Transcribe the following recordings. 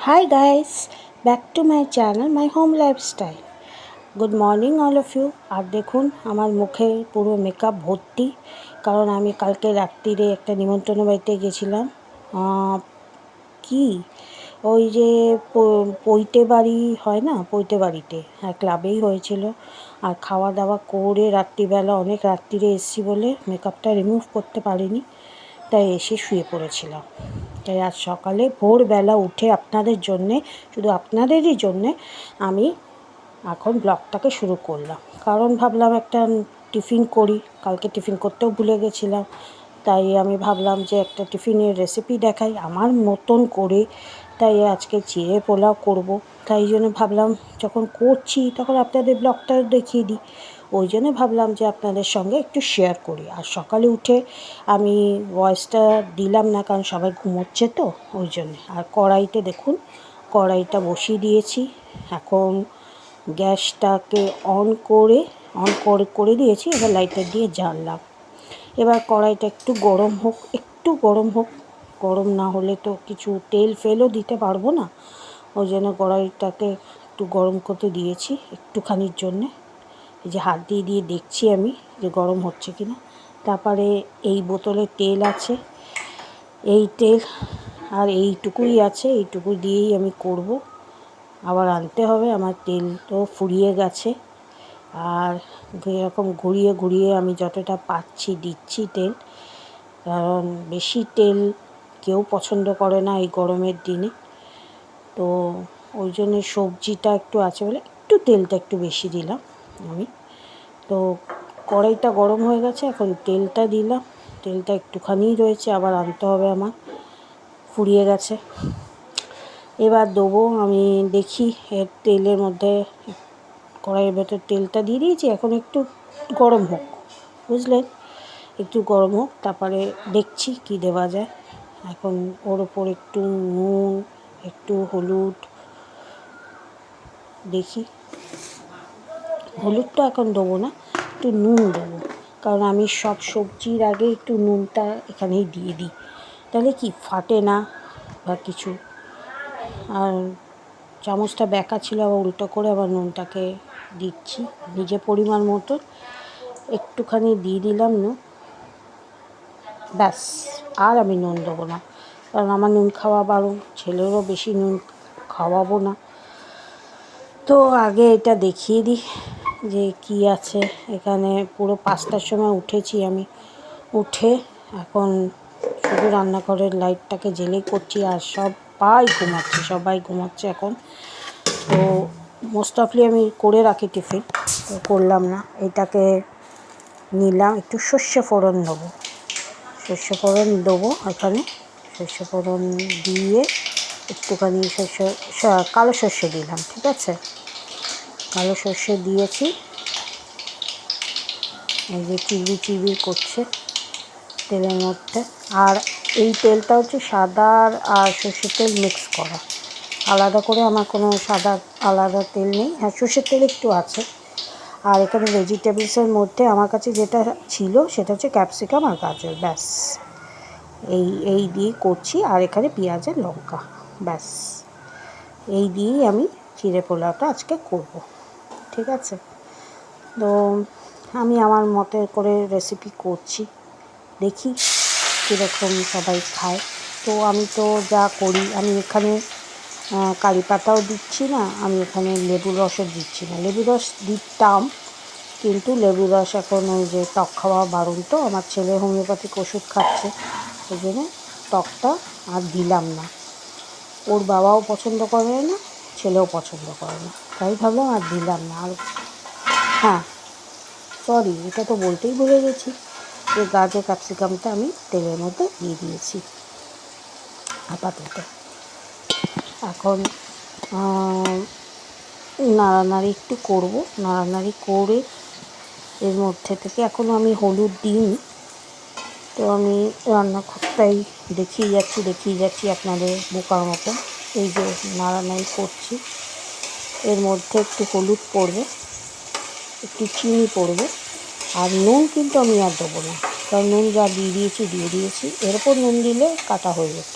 Hi guys, back to my channel, my home lifestyle. Good morning all of you. আর দেখুন আমার মুখে পুরো মেকআপ ভর্তি, কারণ আমি কালকে রাত্রিরে একটা নিমন্ত্রণ বাড়িতে গেছিলাম। কি ওই যে পৈতে বাড়ি হয় না, পৈতে বাড়িতে, হ্যাঁ ক্লাবেই হয়েছিল। আর খাওয়া দাওয়া করে রাত্রিবেলা অনেক রাত্রিরে এসেছি বলে মেকআপটা রিমুভ করতে পারিনি, তাই এসে শুয়ে পড়েছিলাম। তাই আজ সকালে ভোরবেলা উঠে আপনাদের জন্যে, শুধু আপনাদেরই জন্যে আমি এখন ব্লগটাকে শুরু করলাম। কারণ ভাবলাম একটা টিফিন করি, কালকে টিফিন করতেও ভুলে গেছিলাম। তাই আমি ভাবলাম যে একটা টিফিনের রেসিপি দেখাই আমার মতন করে। তাই আজকে চিড়ে পোলাও করব। তাই জন্য ভাবলাম যখন করছি তখন আপনাদের ব্লগটা দেখিয়ে দিই। ওই জন্য ভাবলাম যে আপনাদের সঙ্গে একটু শেয়ার করি। আর সকালে উঠে আমি ভয়েসটা দিলাম না, কারণ সবাই ঘুমোচ্ছে তো ওই জন্যে। আর কড়াইতে দেখুন, কড়াইটা বসিয়ে দিয়েছি। এখন গ্যাসটাকে অন করে দিয়েছি। এবার লাইটার দিয়ে জ্বাললাম। এবার কড়াইটা একটু গরম হোক, গরম না হলে তো কিছু তেল ফেলও দিতে পারবো না। ওই জন্য কড়াইটাকে একটু গরম করতে দিয়েছি একটুখানির জন্যে। এই যে হাত দিয়ে দেখছি আমি যে গরম হচ্ছে কি না। তারপরে এই বোতলে তেল আছে, এই তেল আর এইটুকুই আছে, এইটুকু দিয়েই আমি করব। আবার আনতে হবে, আমার তেল তো ফুরিয়ে গেছে। আর এরকম ঘুরিয়ে আমি যতটা পাচ্ছি দিচ্ছি তেল, কারণ বেশি তেল কেউ পছন্দ করে না এই গরমের দিনে। তো ওই জন্য সবজিটা একটু আছে বলে একটু তেলটা একটু বেশি দিলাম আমি। তো কড়াইটা গরম হয়ে গেছে, এখন তেলটা দিলাম। তেলটা একটুখানিই রয়েছে, আবার আনতে হবে আমার, ফুরিয়ে গেছে। এবার দেবো আমি, দেখি এর তেলের মধ্যে, কড়াইয়ের ভেতর তেলটা দিয়ে দিয়েছি। এখন একটু গরম হোক, বুঝলেন, একটু গরম হোক, তারপরে দেখছি কি দেওয়া যায়। এখন ওর ওপর একটু নুন, একটু হলুদ, দেখি হলুদটা এখন দেবো না, একটু নুন দেবো। কারণ আমি সব সবজির আগে একটু নুনটা এখানেই দিয়ে দিই, তাহলে কি ফাটে না বা কিছু। আর চামচটা বেঁকা ছিল, আবার উল্টো করে আবার নুনটাকে দিচ্ছি নিজে পরিমাণ মতো, একটুখানি দিয়ে দিলাম নুন, ব্যাস। আর আমি নুন দেবো না, কারণ আমার নুন খাওয়া বারণ, ছেলেরও বেশি নুন খাওয়াবো না। তো আগে এটা দেখিয়ে দিই যে কি আছে এখানে। পুরো 5টার সময় উঠেছি আমি, উঠে এখন শুধু রান্নাঘরের লাইটটাকে জ্বেলেই করছি। আর সবাই ঘুমাচ্ছে এখন। তো মোস্ট অফলি আমি করে রাখি টিফিন, তো করলাম না। এটাকে নিলাম, একটু সর্ষে ফোড়ন দেবো এখানে। সর্ষে ফোড়ন দিয়ে একটুখানি কালো সর্ষে দিলাম, ঠিক আছে, কালো সর্ষে দিয়েছি। এই যে চিবির করছে তেলের মধ্যে। আর এই তেলটা হচ্ছে সাদা আর সর্ষের তেল মিক্স করা, আলাদা করে আমার কোনো আলাদা তেল নেই। হ্যাঁ, সর্ষের তেল একটু আছে। আর এখানে ভেজিটেবলসের মধ্যে আমার কাছে যেটা ছিল সেটা হচ্ছে ক্যাপসিকাম আর গাজর, ব্যাস। এই দিয়ে করছি। আর এখানে পেঁয়াজ আর লঙ্কা, ব্যাস। এই দিয়েই আমি চিড়ে পোলাওটা আজকে করব, ঠিক আছে। তো আমি আমার মতো করে রেসিপি করছি, দেখি কীরকম সবাই খায়। তো আমি তো যা করি, আমি এখানে কারি পাতাও দিচ্ছি না, আমি এখানে লেবুর রসও দিচ্ছি না। লেবুর রস দিতাম, কিন্তু লেবুর রস এখন ওই যে টক খাওয়া বারণ, তো আমার ছেলে হোমিওপ্যাথিক ওষুধ খাচ্ছে, ওই জন্য টকটা আর দিলাম না। ওর বাবাও পছন্দ করে না, ছেলেও পছন্দ করে না, তাই ভাবলাম আর দিলাম না। আর হ্যাঁ, সরি, এটা তো বলতেই ভুলে গেছি যে গাজর ক্যাপসিকামটা আমি তেলের মধ্যে দিয়ে দিয়েছি আপাতত। এখন নাড়ানাড়ি একটু করব, নাড়ানাড়ি করে এর মধ্যে থেকে, এখনও আমি হলুদ দিইনি। তো আমি রান্নাঘরটাই দেখিয়ে যাচ্ছি আপনাদের বোকার মতো। এই যে নাড়ানাড়ি করছি, এর মধ্যে একটু হলুদ পড়বে, একটু চিনি পড়বে। আর নুন কিন্তু আমি আর দেবো না, কারণ নুন যা দিয়ে দিয়েছি। এরপর নুন দিলে কাটা হয়ে যেত,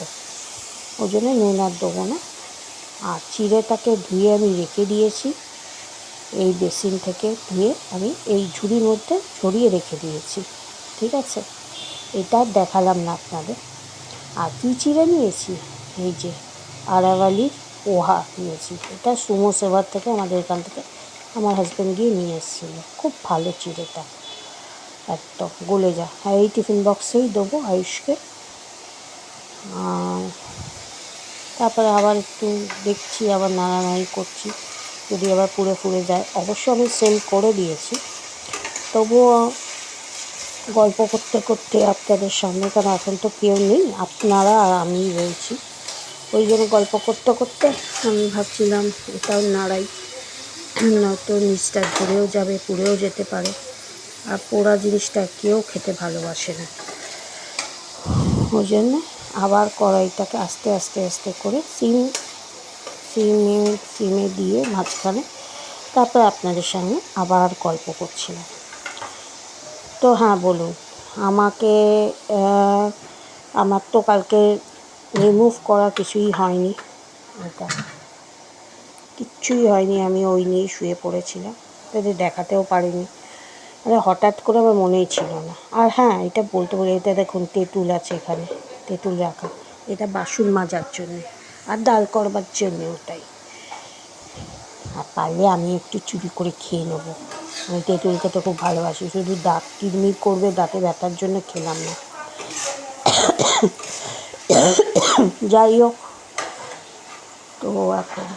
ওই জন্য নুন আর দেবো না। আর চিড়েটাকে ধুয়ে আমি রেখে দিয়েছি, এই বেসিন থেকে ধুয়ে আমি এই ঝুড়ির মধ্যে ছড়িয়ে রেখে দিয়েছি। ঠিক আছে, এটা দেখালাম না আপনাদের। আর কী চিড়ে নিয়েছি, এই যে আরাভালির পোহা নিয়েছি। এটা সুমো সেবার থেকে আমাদের এখান থেকে আমার হাজব্যান্ড গিয়ে নিয়ে এসেছিলো। খুব ভালো চিড়েটা, একদম গলে যা। আর এই টিফিন বক্সেই দেবো আয়ুষকে। তারপরে আবার একটু দেখছি, আবার নাড়ানাড়ি করছি, যদি আবার পুড়ে ফুড়ে যায়। অবশ্য আমি সেল করে দিয়েছি, তবুও গল্প করতে করতে আপনাদের সামনে, কারণ এখন তো কেউ নেই, আপনারা আর আমিই রয়েছি, ওই জন্য গল্প করতে করতে আমি ভাবছিলাম এটাও নাড়াই, নয়তো নিচটা ধরেও যাবে, পুড়েও যেতে পারে। আর পোড়া জিনিসটা কেউ খেতে ভালোবাসে না, ওই জন্য আবার কড়াইটাকে আস্তে আস্তে আস্তে করে সিমে দিয়ে মাঝখানে, তারপরে আপনাদের সঙ্গে আবার গল্প করছিলাম। তো হ্যাঁ বলুন, আমার তো কালকে রিমুভ করা কিছুই হয়নি, এটা কিচ্ছুই হয়নি, আমি ওই নিয়েই শুয়ে পড়েছিলাম, তাদের দেখাতেও পারিনি, মানে হঠাৎ করে আমার মনেই ছিল না। আর হ্যাঁ, এটা বলতে বলে, এটা দেখুন তেঁতুল আছে এখানে, তেঁতুল রাখা, এটা বাসন মাজার জন্যে আর ডাল করবার জন্যে ওটাই। আর পারলে আমি একটু চুরি করে খেয়ে নেবো, আমি তেঁতুলকে তো খুব ভালোবাসি, শুধু দাঁত কিরমির করবে, দাঁতে ব্যথার জন্য খেলাম না। যাই হোক, তো এখন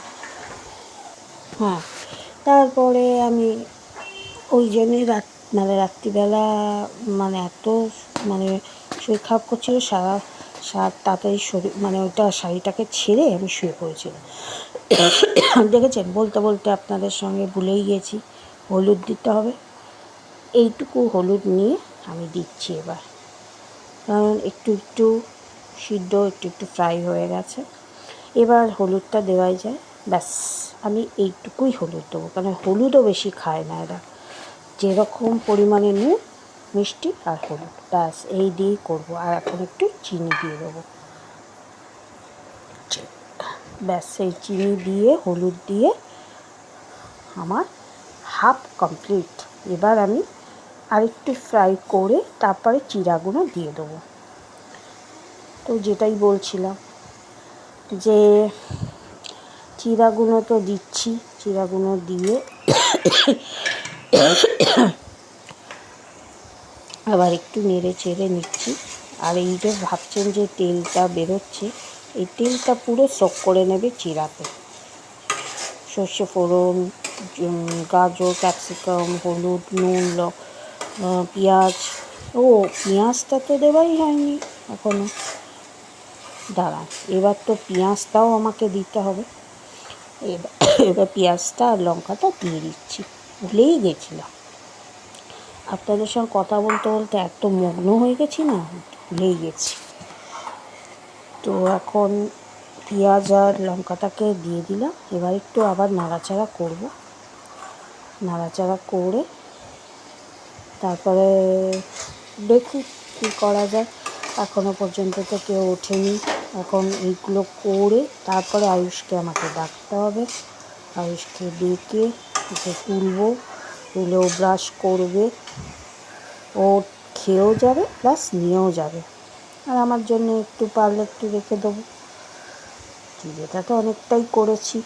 হ্যাঁ, তারপরে আমি ওই জন্যে রাত্রিবেলা এত শরীর খারাপ করছিল, সারা তাড়াতাড়ি শরীর ওইটা শাড়িটাকে ছেড়ে আমি শুয়ে পড়েছিলাম। দেখেছেন, বলতে বলতে আপনাদের সঙ্গে ভুলেই গেছি, হলুদ দিতে হবে। এইটুকু হলুদ নিয়ে আমি দিচ্ছি এবার, কারণ একটু একটু সিদ্ধ, একটু একটু ফ্রাই হয়ে গেছে, এবার হলুদটা দেওয়াই যায়। ব্যাস, আমি এইটুকুই হলুদ দেবো, কারণ হলুদও বেশি খায় না এরা, যেরকম পরিমাণে নুন, মিষ্টি আর হলুদ, ব্যাস এই দিয়েই করবো। আর এখন একটু চিনি দিয়ে দেবো, ব্যাস এই চিনি দিয়ে হলুদ দিয়ে আমার হাফ কমপ্লিট। এবার আমি আরেকটু ফ্রাই করে তারপরে চিড়াগুলো দিয়ে দেবো। তো যেটাই বলছিলাম, যে চিড়াগুলো তো দিচ্ছি, চিড়াগুলো দিয়ে আবার একটু নেড়ে চেড়ে নিচ্ছি। আর এই যে ভাবছেন যে তেলটা বেরোচ্ছে, এই তেলটা পুরো সোক করে নেবে চিড়াতে। সর্ষে ফোড়ন, গাজর, ক্যাপসিকাম, হলুদ, নুন, পেঁয়াজ, পেঁয়াজটা তো দেওয়াই হয়নি এখনও, দাঁড়ান, এবার তো পেঁয়াজটাও আমাকে দিতে হবে। এবার পেঁয়াজটা আর লঙ্কাটা দিয়ে দিচ্ছি, ভুলেই গেছিলাম, আপনাদের সঙ্গে কথা বলতে বলতে এত মগ্ন হয়ে গেছি না, ভুলেই গেছি। তো এখন পেঁয়াজ আর লঙ্কাটাকে দিয়ে দিলাম, এবার একটু আবার নাড়াচাড়া করব, নাড়াচাড়া করে তারপরে দেখি কী করা যায়। এখনও পর্যন্ত তো কেউ ওঠেনি, এখন এইগুলো করে তারপরে আয়ুষকে আমাকে ডাকতে হবে, আয়ুষকে ডেকে ওকে তুলে ও ব্রাশ করবে, ও খেয়েও যাবে প্লাস নিয়েও যাবে, আর আমার জন্য একটু পারলে একটু রেখে দেবো। চিড়েটা তো অনেকটাই করেছি,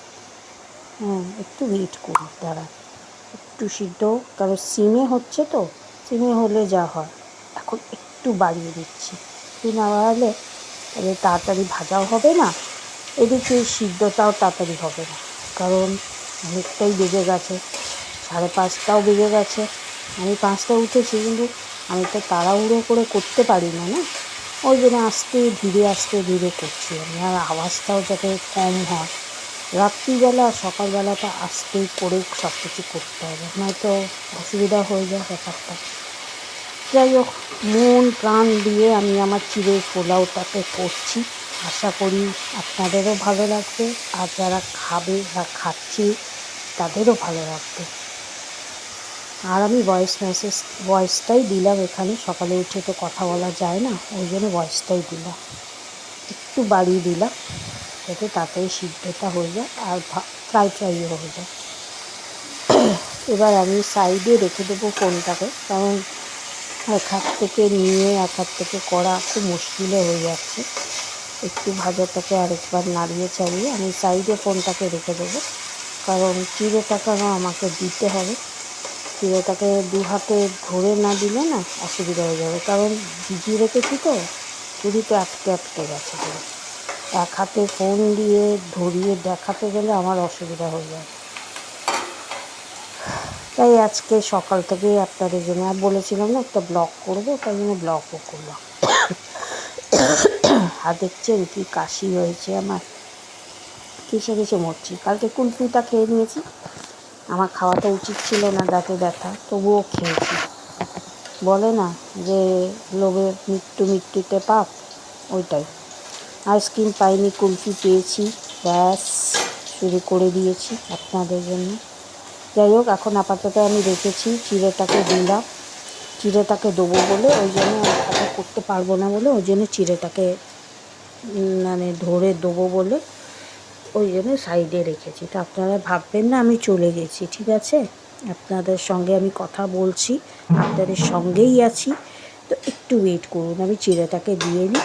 হ্যাঁ একটু ওয়েট করি, দাঁড়া একটু সিদ্ধ, কারণ সিমে হচ্ছে তো, সিমে হলে যা হয়, এখন একটু বাড়িয়ে দিচ্ছি, একটু না বাড়ালে তাহলে তাড়াতাড়ি ভাজাও হবে না, এদিকে সিদ্ধটাও তাড়াতাড়ি হবে না, কারণ অনেকটাই বেজে গেছে, 5:30টাও বেজে গেছে। আমি 5টায় উঠেছি, কিন্তু আমি তো তাড়াহুড়ো করে করতে পারি না, না, ওই জন্য আস্তে ধীরে করছি আমি, আর আওয়াজটাও যাতে কম হয়। রাত্রিবেলা আর সকালবেলাটা আস্তে করে সব কিছু করতে হবে, নয়তো অসুবিধা হয়ে যায় ব্যাপারটা। যাই হোক, মন প্রাণ দিয়ে আমি আমার চিড়ের পোলাওটাকে করছি, আশা করি আপনাদেরও ভালো লাগবে, আর যারা খাবে বা খাচ্ছে তাদেরও ভালো লাগবে। আর আমি ভয়েসটাই দিলাম এখানে, সকালে উঠে তো কথা বলা যায় না, ওই জন্য ভয়েসটাই দিলাম, একটু বাড়িয়ে দিলাম, যাতে তাড়াতাড়ি সিদ্ধটা হয়ে যায় আর ফ্রাইও হয়ে যায়। এবার আমি সাইডে রেখে দেবো ফোনটাকে, কারণ এক হাত থেকে নিয়ে এক হাত থেকে করা খুব মুশকিলে হয়ে যাচ্ছে। একটু ভাজাটাকে আরেকবার নাড়িয়ে চাড়িয়ে আমি সাইডে ফোনটাকে রেখে দেবো, কারণ চিড়েটাকে আমাকে দিতে হবে। চিড়েটাকে দু হাতে ধরে না দিলে না অসুবিধা হয়ে যাবে, কারণ ভিজিয়ে রেখেছি তো ঝুড়িতে আটকে গেছে। এক হাতে ফোন দিয়ে ধরিয়ে দেখাতে গেলে আমার অসুবিধা হয়ে যায়। তাই আজকে সকাল থেকেই আপনাদের জন্য আর বলেছিলাম না একটা ব্লগ করবো, তাই জন্য ব্লগও করলাম। আর দেখছেন কি কাশি হয়েছে আমার, কিসে মরছি। কালকে কুলফিটা খেয়ে নিয়েছি, আমার খাওয়াটা উচিত ছিল না, দাঁতে ব্যথা, তবুও খেয়েছি। বলে না যে লোভে মৃত্যুতে পাপ, ওইটাই। আইসক্রিম পাইনি, কুলফি পেয়েছি, ব্যাস শুরু করে দিয়েছি আপনাদের জন্য। যাই হোক, এখন আপাতত আমি রেখেছি, চিড়েটাকে দিলাম। চিড়েটাকে দেবো বলে ওই জন্য আমি করতে পারবো না বলে ওই জন্য চিড়েটাকে মানে ধরে দেবো বলে ওই জন্য সাইডে রেখেছি। তো আপনারা ভাববেন না আমি চলে গেছি, ঠিক আছে? আপনাদের সঙ্গে আমি কথা বলছি, আপনাদের সঙ্গেই আছি, তো একটু ওয়েট করুন। আমি চিড়েটাকে দিয়ে নিই,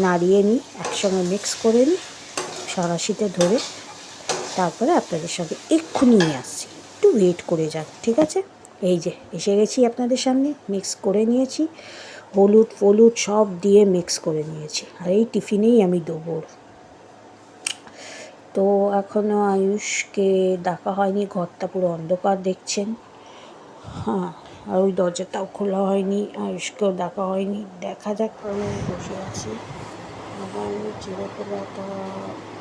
নাড়িয়ে নিই, একসঙ্গে মিক্স করে নিই সাঁড়াশিতে ধরে, তারপরে আপনাদের সঙ্গে এক্ষুনি নিয়ে আসছি। একটু ওয়েট করে যান, ঠিক আছে? এই যে এসে গেছি আপনাদের সামনে, মিক্স করে নিয়েছি, হলুদ সব দিয়ে মিক্স করে নিয়েছি, আর এই টিফিনেই আমি দেবো। তো এখনও আয়ুষকে ডাকা হয়নি, ঘরটা পুরো অন্ধকার দেখছেন। হ্যাঁ, আর ওই দরজাটাও খোলা হয়নি, আয়ুষকেও ডাকা হয়নি। দেখা যাক, আমি বসে আছি। আবার চিড়ে পোলাটা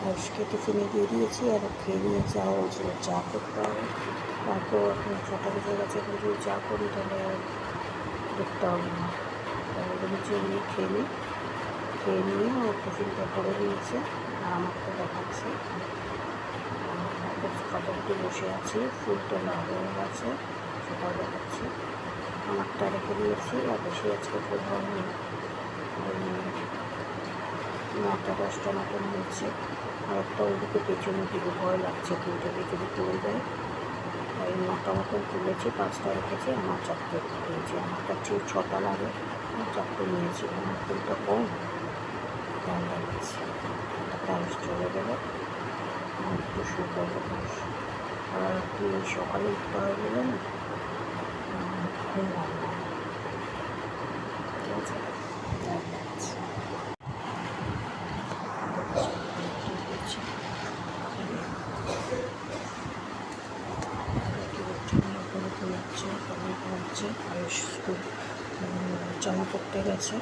আয়ুষকে টিফিনে দিয়ে দিয়েছি, আর খেয়ে নিয়েছে। আর বলছিল চা করতে হবে, তারপর এখন 6টা বেজে গেছে, কিন্তু চা করি তাহলে দেখতে হবে না। তাহলে নিচে খেয়ে নিয়ে ও টিফিনটা করে দিয়েছে, আর আমাকে দেখাচ্ছে। ফটোফুটি বসে আছি, ফুল তোলা হয়ে গেছে, সেটাও দেখাচ্ছি। আমারটা রেখে দিয়েছি, আর বেশি আজকে ফুল হয়নি, 9টা-10টা মতন হয়েছে। আর একটা ওইদিকে পেছনের দিকে ভয় লাগছে, ফুলটাকে যদি তুলে দেয়। ওই 9টা মতন তুলেছি, 5টা রেখেছি, আমার 4টে তুলেছি। আমার কাছে 6টা লাগে, আমার 4টে নিয়েছি। আমার ফুলটা কম, দাম লাগাচ্ছি। আয়ুষ চলে গেলে আমি একটু শুরু করবো। আর কি সকালে উঠতে হয় বলে না ঘুম হয় না, ঠিক আছে? আয়ুষ স্কুল চান করতে গেছে।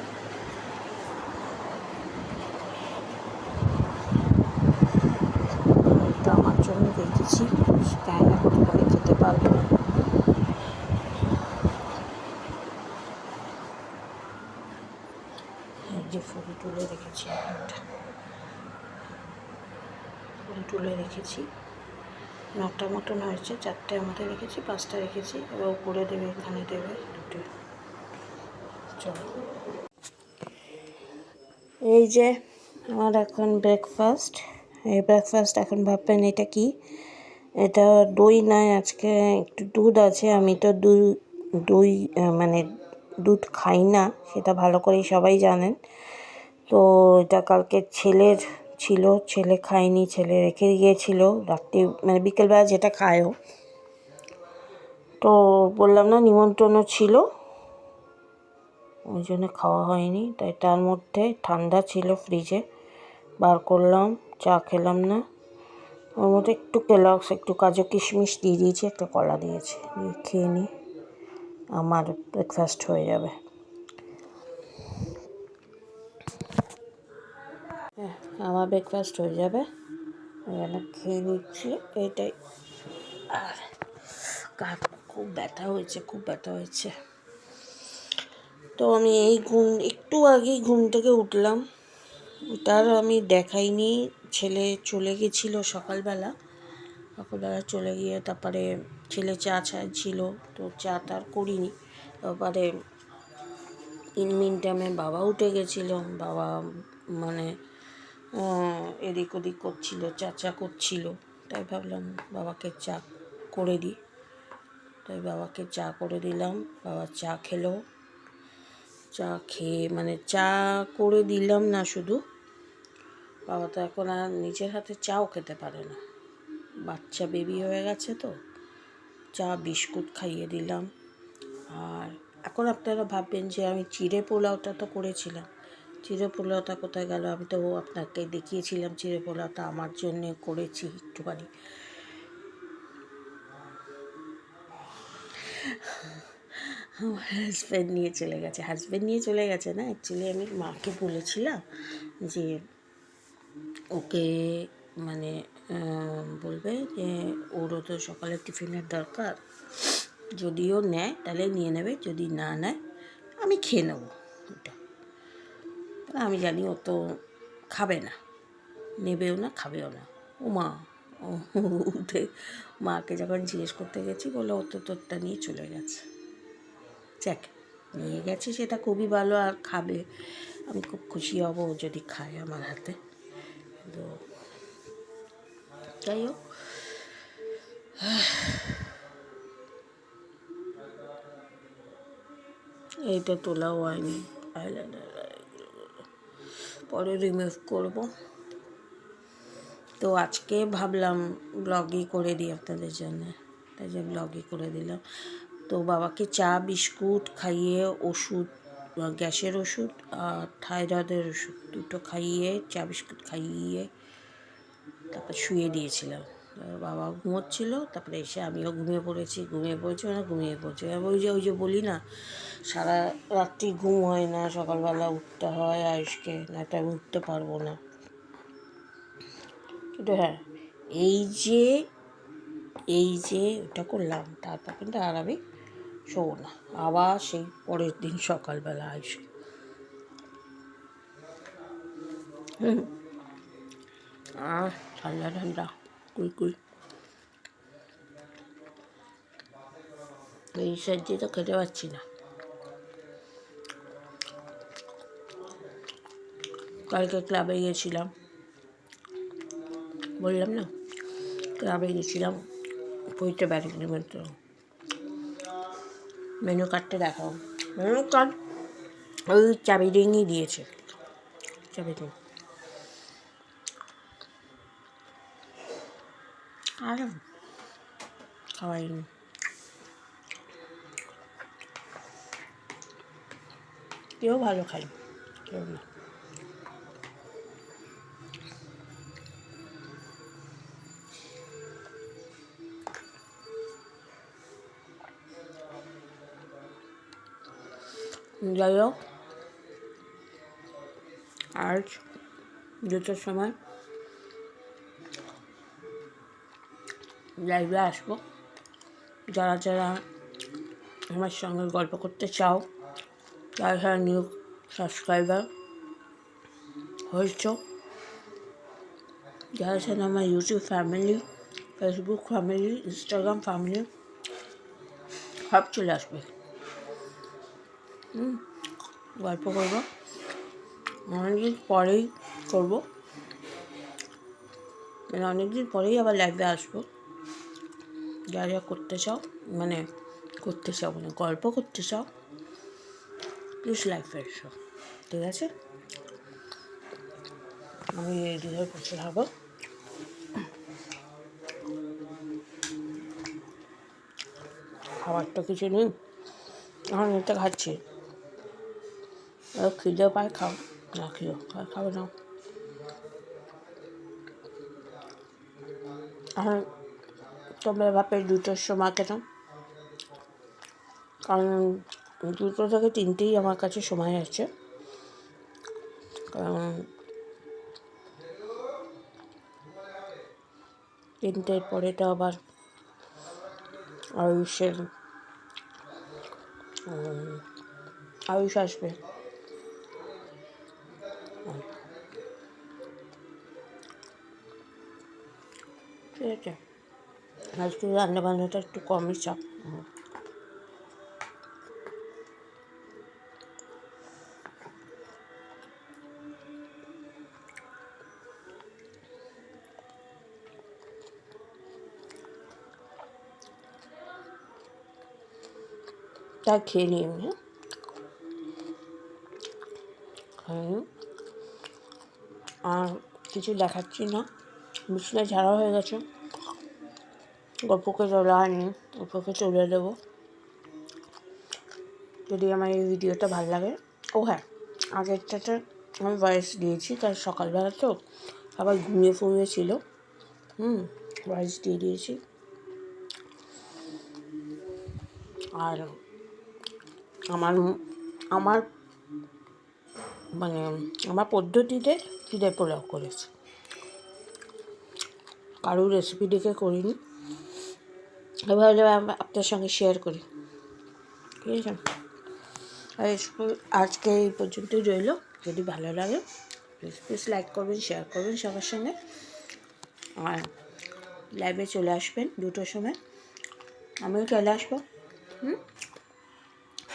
এটা আমার জন্য রেখেছি, তাই না করে খেতে পারবো না। এই যে ফুল তুলে রেখেছি, তুলে রেখেছি। 9টা মতন হয়েছে, 4টে আমাদের রেখেছি, 5টা রেখেছি। এবার উপরে দেবে, এখানে দেবে দুটো। চলো, এই যে আমার এখন ব্রেকফাস্ট। এই ব্রেকফাস্ট এখন ভাববেন এটা কি? এটা দই নয়, আজকে একটু দুধ আছে। আমি তো দই মানে দুধ খাই না, সেটা ভালো করেই সবাই জানেন। তো এটা কালকে ছেলের ছিল, ছেলে খায়নি, ছেলে রেখে গিয়েছিল রাত্রি, মানে বিকেলবেলা যেটা খায়ও। তো বললাম না নিমন্ত্রণও ছিল, ওই জন্য খাওয়া হয়নি। তাই তার মধ্যে ঠান্ডা ছিল, ফ্রিজে বার করলাম, চা খেলাম না। ওর মধ্যে একটু কেলগস, একটু কাজু কিশমিশ দিয়ে দিয়েছি, একটা কলা দিয়েছি, খেয়ে নিই, আমার ব্রেকফাস্ট হয়ে যাবে। হ্যাঁ, আমার ব্রেকফাস্ট হয়ে যাবে, এখানে খেয়ে নিচ্ছি, এইটাই। আর খুব ব্যথা হয়েছে। তো আমি একটু আগেই ঘুম থেকে উঠলাম, তার আমি দেখাইনি। ছেলে চলে গেছিলো সকালবেলা চলে গিয়ে তারপরে ছেলে চা ছিল, তো চা তার করিনি। তারপরে ইন মিন টাইমে বাবা উঠে গেছিলো, বাবা মানে এদিক ওদিক করছিল, চা করছিল, তাই ভাবলাম বাবাকে চা করে দিই। তাই বাবাকে চা করে দিলাম, বাবা চা খেলো। চা খেয়ে মানে চা করে দিলাম না, শুধু বাবা তো এখন আর নিজের হাতে চাও খেতে পারে না, বাচ্চা বেবি হয়ে গেছে তো। চা বিস্কুট খাইয়ে দিলাম। আর এখন আপনারা ভাববেন যে আমি চিড়ে পোলাওটা তো করেছিলাম, চিড়ে পোলাওটা কোথায় গেল? আমি তো আপনাকে দেখিয়েছিলাম চিড়ে পোলাওটা আমার জন্যে করেছি একটুখানি। আমার হাজব্যান্ড নিয়ে চলে গেছে না, অ্যাকচুয়ালি আমি মাকে বলেছিলাম যে ওকে মানে বলবে যে ওরও তো সকালে টিফিনের দরকার, যদিও নেয় তাহলে নিয়ে নেবে, যদি না নেয় আমি খেয়ে নেবো ওটা। আমি জানি ও তো খাবে না, নেবেও না, খাবেও না। ও মা উঠে মাকে যখন জিজ্ঞেস করতে গেছি, বলে ও তো তোরটা নিয়ে চলে গেছে। যাক, নিয়ে গেছে সেটা খুবই ভালো, আর খাবে, আমি খুব খুশি হব যদি খায় আমার হাতে। তো যাই হোক, এইটা তোলাও হয়নি, আইলাইনার পরে রিমুভ করব। তো আজকে ভাবলাম ব্লগই করে দিই আপনাদের জন্য, তাই যে ব্লগই করে দিলাম। তো বাবাকে চা বিস্কুট খাইয়ে, ওষুধ, গ্যাসের ওষুধ আর থাইরয়েডের ওষুধ দুটো খাইয়ে, চা বিস্কুট খাইয়ে তারপর শুয়ে দিয়েছিলাম। বাবা ঘুমোচ্ছিল, তারপরে এসে আমিও ঘুমিয়ে পড়েছি। ওই যে বলি না, সারা রাত্রি ঘুম হয় না, সকালবেলা উঠতে হয় আয়ুষকে, না তো আমি উঠতে পারবো না। কিন্তু হ্যাঁ, এই যে ওটা করলাম, তারপর কিন্তু আর আমি শোবো না, আবার সেই পরের দিন সকালবেলা আয়ুষ ঠান্ডা কুই এই সবজি তো খেতে পারছি না। কালকে ক্লাবে গিয়েছিলাম, বললাম না, ক্লাবে গেছিলাম, পৈতে ব্যাটিং নিমন্ত্রণ। মেনু কার্ডটা দেখাও, মেনু কার্ড ওই চাবি রিংই দিয়েছে, চাবি রিং। আর খাওয়াইনি, কেউ ভালো খাই, কেউ না। যাই হোক, আজ 2টার সময় লাইভে আসবো। যারা যারা আমার সঙ্গে গল্প করতে চাও, যারা যারা নিউ সাবস্ক্রাইবার হয়েছ, যারা যারা আমার YouTube family, Facebook family, Instagram family, সব চলে আসবে। গল্প করবো, অনেকদিন পরেই করবো, মানে অনেকদিন পরেই আবার লাইভে আসবো। যা যা করতে চাও, মানে গল্প করতে চাও, প্লিজ লাইভে এসো, ঠিক আছে? আমি রেডি হয়ে বসে থাকবো। খাবার তো কিছু নেই, এখন এটা খাচ্ছি, খিদে পায়, খাও না, খাবে না। এখন তোমরা ভাবে 2টার সময় কেন, কারণ 2টো থেকে 3টেই আমার কাছে সময় আছে, কারণ 3টের পরেটা আবার আয়ুষ আসবে। ঠিক আছে, আজকে রান্নাবান্নাটা একটু কমই চাপ। তাই খেয়ে নিই আমি। আর কিছু দেখাচ্ছি না, বিছনা ঝাড়া হয়ে গেছে, গল্পকে তোলা হয়নি, গল্পকে তুলে দেবো। যদি আমার এই ভিডিওটা ভালো লাগে, ও হ্যাঁ, আগেরটাতে আমি ভয়েস দিয়েছি, কাল সকালবেলা তো আবার ঘুমিয়ে ফুমিয়ে ছিল, ভয়েস দিয়ে দিয়েছি। আর আমার আমার মানে আমার পদ্ধতিতে চিড়ে পোলাও করেছি, কারোর রেসিপি দেখে করিনি, এবার আপনার সঙ্গে শেয়ার করি, ঠিক আছে? আজকে এই পর্যন্তই রইল। যদি ভালো লাগে প্লিজ লাইক করবেন, শেয়ার করবেন সবার সঙ্গে, আর লাইভে চলে আসবেন 2টোর সময়, আমিও চলে আসবো,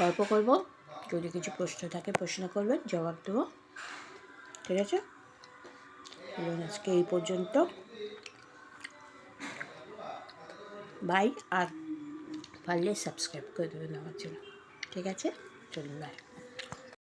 গল্প করবো। যদি কিছু প্রশ্ন থাকে প্রশ্ন করবেন, জবাব দেবো, ঠিক আছে? এবং আজকে এই পর্যন্ত, বাই। আর পারলে সাবস্ক্রাইব করে দেবেন আমার জন্য, ঠিক আছে? চলুন, বাই।